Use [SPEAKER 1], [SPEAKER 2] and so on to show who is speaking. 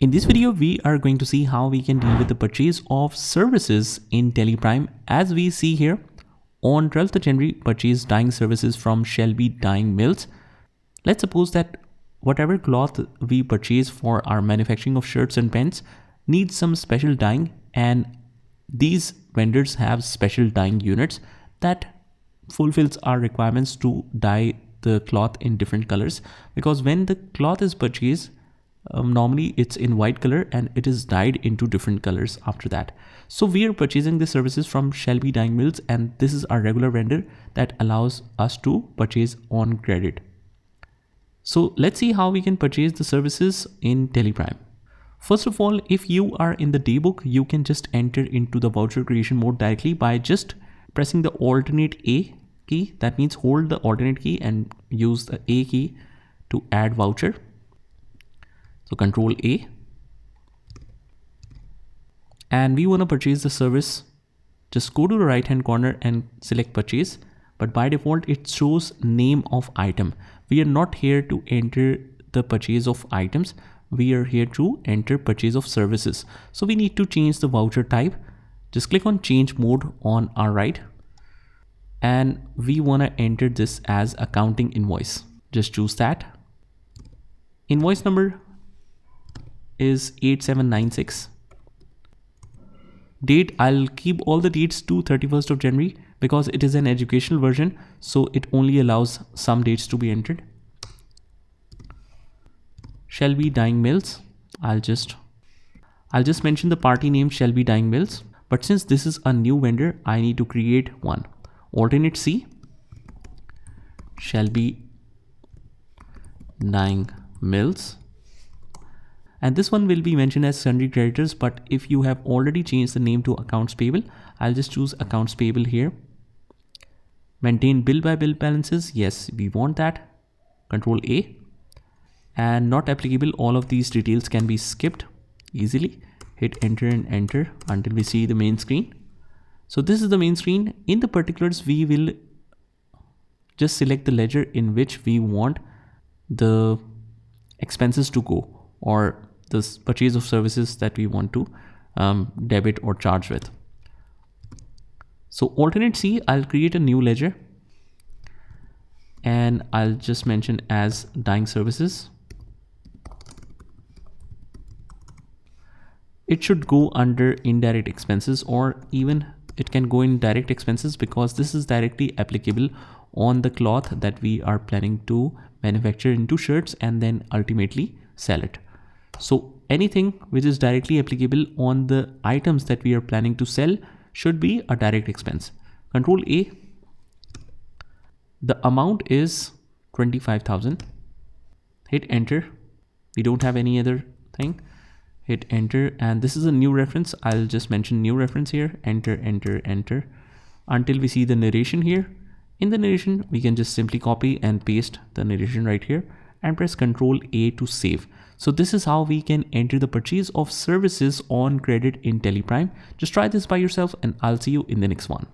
[SPEAKER 1] In this video, we are going to see how we can deal with the purchase of services in Teleprime. As we see here, on 12th January, purchase dyeing services from Shelby Dyeing Mills. Let's suppose that whatever cloth we purchase for our manufacturing of shirts and pants needs some special dyeing, and these vendors have special dyeing units that fulfills our requirements to dye the cloth in different colors. Because when the cloth is purchased, normally it's in white color and it is dyed into different colors after that. So we are purchasing the services from Shelby Dyeing Mills, and this is our regular vendor that allows us to purchase on credit. So let's see how we can purchase the services in Teleprime. First of all, if you are in the daybook, you can just enter into the voucher creation mode directly by just pressing the alternate A key. That means hold the alternate key and use the A key to add voucher. So Control A, and we want to purchase the service. Just go to the right hand corner and select purchase, but by default it shows name of item. We are not here to enter the purchase of items, we are here to enter purchase of services. So we need to change the voucher type. Just click on change mode on our right, and we want to enter this as accounting invoice. Just choose that. Invoice number is 8796. Date, I'll keep all the dates to 31st of January because it is an educational version, so it only allows some dates to be entered. Shelby Dyeing Mills, I'll just mention the party name Shelby Dyeing Mills, but since this is a new vendor, I need to create one. Alternate C, Shelby Dyeing Mills. And this one will be mentioned as sundry creditors, but if you have already changed the name to accounts payable, I'll just choose accounts payable here. Maintain bill by bill balances. Yes, we want that. Control A. And not applicable, all of these details can be skipped easily. Hit enter and enter until we see the main screen. So this is the main screen. In the particulars, we will just select the ledger in which we want the expenses to go, or the purchase of services that we want to debit or charge with. So alternate C, I'll create a new ledger and I'll just mention as dyeing services. It should go under indirect expenses, or even it can go in direct expenses because this is directly applicable on the cloth that we are planning to manufacture into shirts and then ultimately sell it. So anything which is directly applicable on the items that we are planning to sell should be a direct expense. Control A. The amount is 25,000. Hit enter. We don't have any other thing. Hit enter, and this is a new reference. I'll just mention new reference here. Enter, enter, enter until we see the narration here. In the narration, we can just simply copy and paste the narration right here and press Control A to save. So this is how we can enter the purchase of services on credit in Teleprime. Just try this by yourself and I'll see you in the next one.